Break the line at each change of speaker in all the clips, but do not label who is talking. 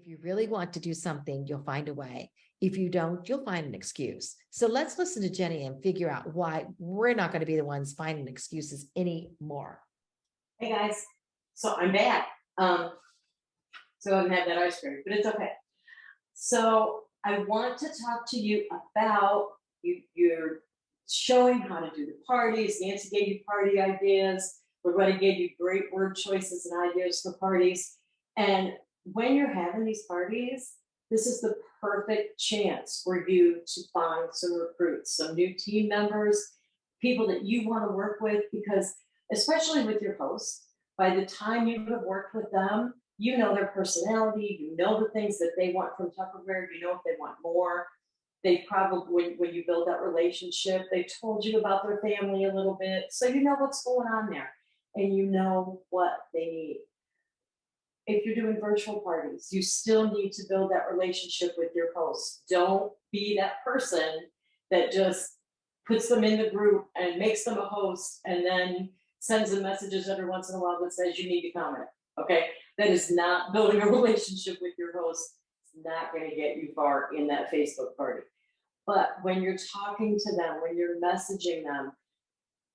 If you really want to do something, you'll find a way. If you don't, you'll find an excuse. So let's listen to Jeni and figure out why we're not going to be the ones finding excuses anymore.
Hey guys, so I'm back. So I haven't had that ice cream, but it's okay. So I want to talk to you about you're showing how to do the parties. Nancy gave you party ideas. Roberta gave you great word choices and ideas for parties. And when you're having these parties, this is the perfect chance for you to find some recruits, some new team members, people that you want to work with, because especially with your hosts, by the time you have worked with them, you know their personality, you know the things that they want from Tupperware, you know if they want more. They probably, when you build that relationship, they told you about their family a little bit, so you know what's going on there and you know what they need. If you're doing virtual parties, you still need to build that relationship with your host. Don't be that person that just puts them in the group and makes them a host and then sends them messages every once in a while that says you need to comment. Okay, that is not building a relationship with your host. It's not going to get you far in that Facebook party. But when you're talking to them, when you're messaging them,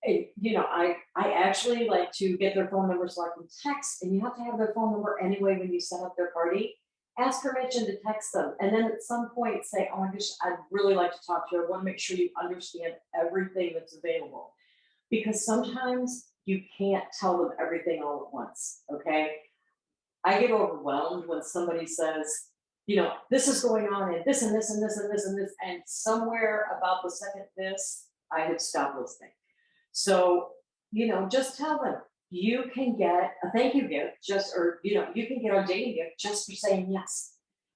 I actually like to get their phone number so I can text, and you have to have their phone number anyway when you set up their party. Ask permission to text them, and then at some point say, oh my gosh, I'd really like to talk to you. I want to make sure you understand everything that's available, because sometimes you can't tell them everything all at once, okay? I get overwhelmed when somebody says, this is going on and this and this and this and this and this, and somewhere about the second this, I had stopped listening. So, just tell them you can get a thank you gift you can get our dating gift just for saying yes.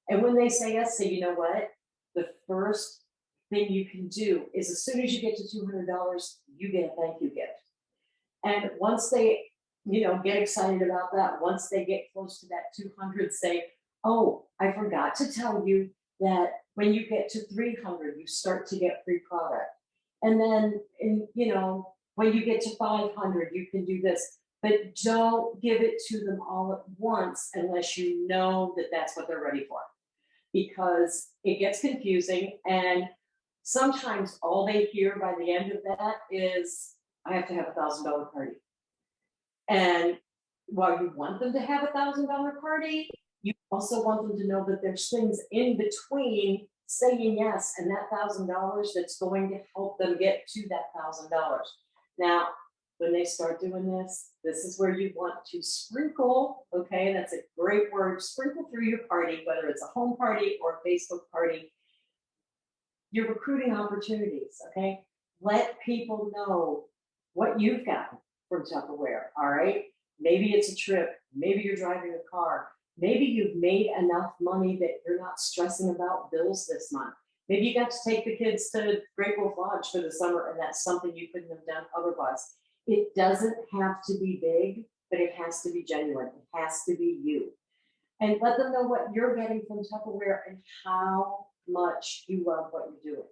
And when they say yes, say, you know what? The first thing you can do is as soon as you get to $200, you get a thank you gift. And once they, get excited about that, once they get close to that 200, say, oh, I forgot to tell you that when you get to 300, you start to get free product. And then, when you get to 500, you can do this, but don't give it to them all at once unless you know that that's what they're ready for, because it gets confusing. And sometimes all they hear by the end of that is, I have to have $1,000 party. And while you want them to have $1,000 party, you also want them to know that there's things in between saying yes and that $1,000 that's going to help them get to that $1,000. Now, when they start doing this, this is where you want to sprinkle, okay? That's a great word, sprinkle through your party, whether it's a home party or a Facebook party, your recruiting opportunities, okay? Let people know what you've got from Tupperware, all right? Maybe it's a trip, maybe you're driving a car, maybe you've made enough money that you're not stressing about bills this month. Maybe you got to take the kids to Great Wolf Lodge for the summer and that's something you couldn't have done otherwise. It doesn't have to be big, but it has to be genuine. It has to be you. And let them know what you're getting from Tupperware and how much you love what you're doing.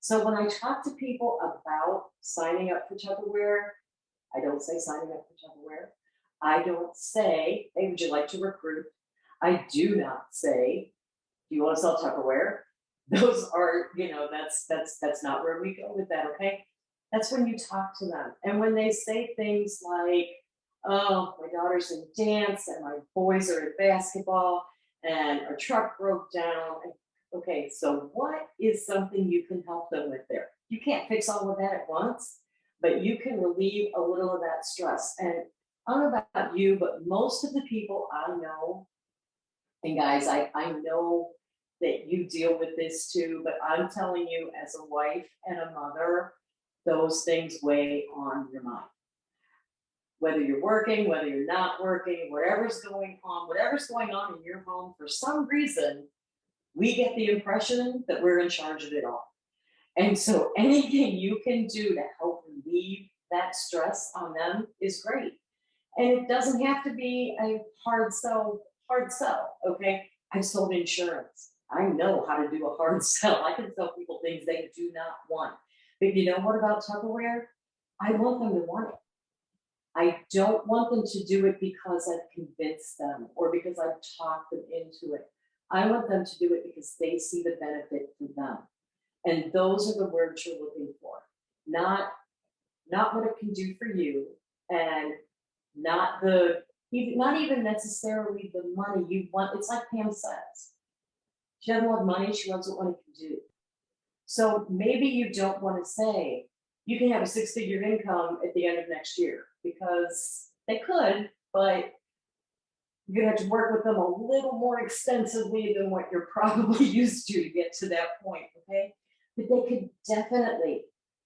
So when I talk to people about signing up for Tupperware, I don't say signing up for Tupperware. I don't say, hey, would you like to recruit? I do not say, do you want to sell Tupperware? Those are, that's not where we go with that, okay? That's when you talk to them. And when they say things like, oh, my daughter's in dance and my boys are at basketball and our truck broke down. Okay, so what is something you can help them with there? You can't fix all of that at once, but you can relieve a little of that stress. And I don't know about you, but most of the people I know, and guys, I know that you deal with this too, but I'm telling you as a wife and a mother, those things weigh on your mind. Whether you're working, whether you're not working, whatever's going on in your home, for some reason, we get the impression that we're in charge of it all. And so anything you can do to help relieve that stress on them is great. And it doesn't have to be a hard sell, okay? I've sold insurance. I know how to do a hard sell. I can sell people things they do not want. But you know what about Tupperware? I want them to want it. I don't want them to do it because I've convinced them or because I've talked them into it. I want them to do it because they see the benefit for them. And those are the words you're looking for. Not what it can do for you, and not not even necessarily the money you want. It's like Pam says, she doesn't want money, she wants what money can do. So maybe you don't want to say you can have a 6-figure income at the end of next year, because they could, but you're gonna have to work with them a little more extensively than what you're probably used to get to that point, okay? But they could definitely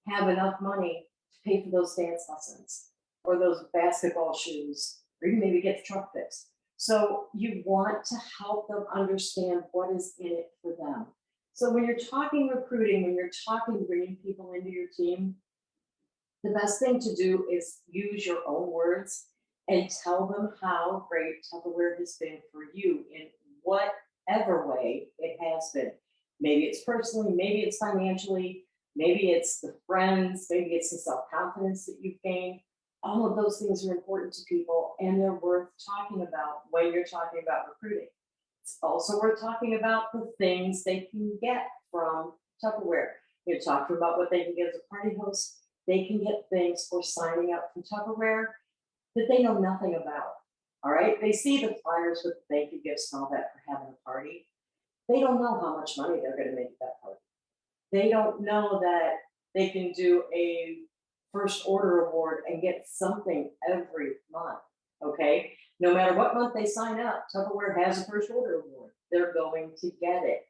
have enough money to pay for those dance lessons or those basketball shoes, or even maybe get the truck fixed. So you want to help them understand what is in it for them. So when you're talking recruiting, when you're talking bringing people into your team, the best thing to do is use your own words and tell them how great Tupperware has been for you in whatever way it has been. Maybe it's personally, maybe it's financially, maybe it's the friends, maybe it's the self-confidence that you've gained. All of those things are important to people, and they're worth talking about when you're talking about recruiting. It's also worth talking about the things they can get from Tupperware. You're talking about what they can get as a party host. They can get things for signing up for Tupperware that they know nothing about. All right. They see the flyers with the thank you gifts and all that for having a party. They don't know how much money they're going to make at that party. They don't know that they can do a first order award and get something every month. Okay. No matter what month they sign up, Tupperware has a first order award. They're going to get it.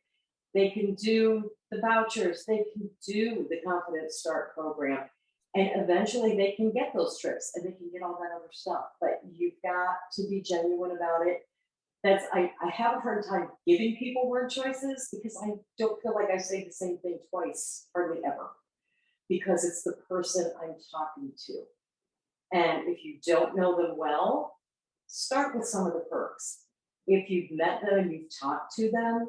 They can do the vouchers. They can do the Confident Start program. And eventually they can get those trips and they can get all that other stuff. But you've got to be genuine about it. I have a hard time giving people word choices because I don't feel like I say the same thing twice, hardly ever, because it's the person I'm talking to. And if you don't know them well, start with some of the perks. If you've met them and you've talked to them,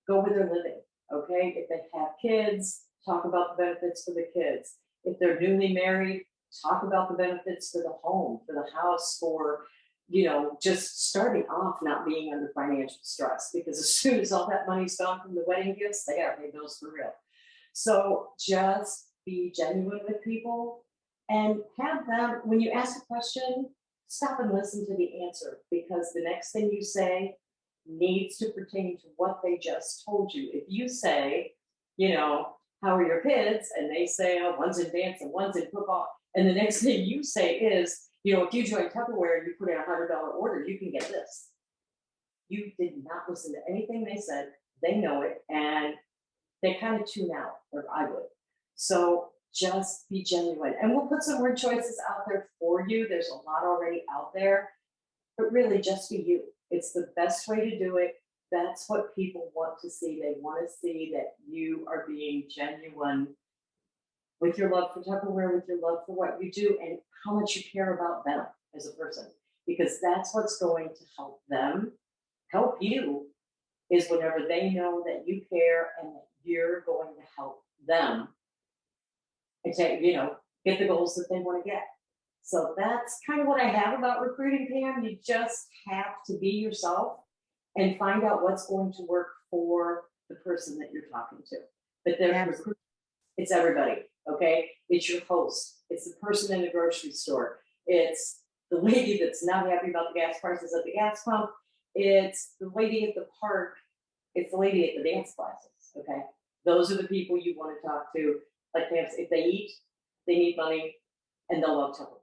go where they're living, okay? If they have kids, talk about the benefits for the kids. If they're newly married, talk about the benefits for the home, for the house, for, just starting off not being under financial stress, because as soon as all that money's gone from the wedding gifts, they gotta pay those for real. So just be genuine with people and have them, when you ask a question, stop and listen to the answer, because the next thing you say needs to pertain to what they just told you. If you say, how are your kids? And they say, oh, one's in dance and one's in football. And the next thing you say is, if you join Tupperware and you put in $100 order, you can get this. You did not listen to anything they said. They know it. And they kind of tune out, or I would. So just be genuine. And we'll put some word choices out there for you. There's a lot already out there. But really, just be you. It's the best way to do it. That's what people want to see. They want to see that you are being genuine with your love for Tupperware, with your love for what you do, and how much you care about them as a person. Because that's what's going to help them, help you, is whenever they know that you care and that you're going to help them and get the goals that they want to get. So that's kind of what I have about recruiting, Pam. You just have to be yourself and find out what's going to work for the person that you're talking to. But it's everybody, okay? It's your host. It's the person in the grocery store. It's the lady that's not happy about the gas prices at the gas pump. It's the lady at the park. It's the lady at the dance classes, okay? Those are the people you want to talk to. Like if they eat, they need money, and they'll love Tupperware.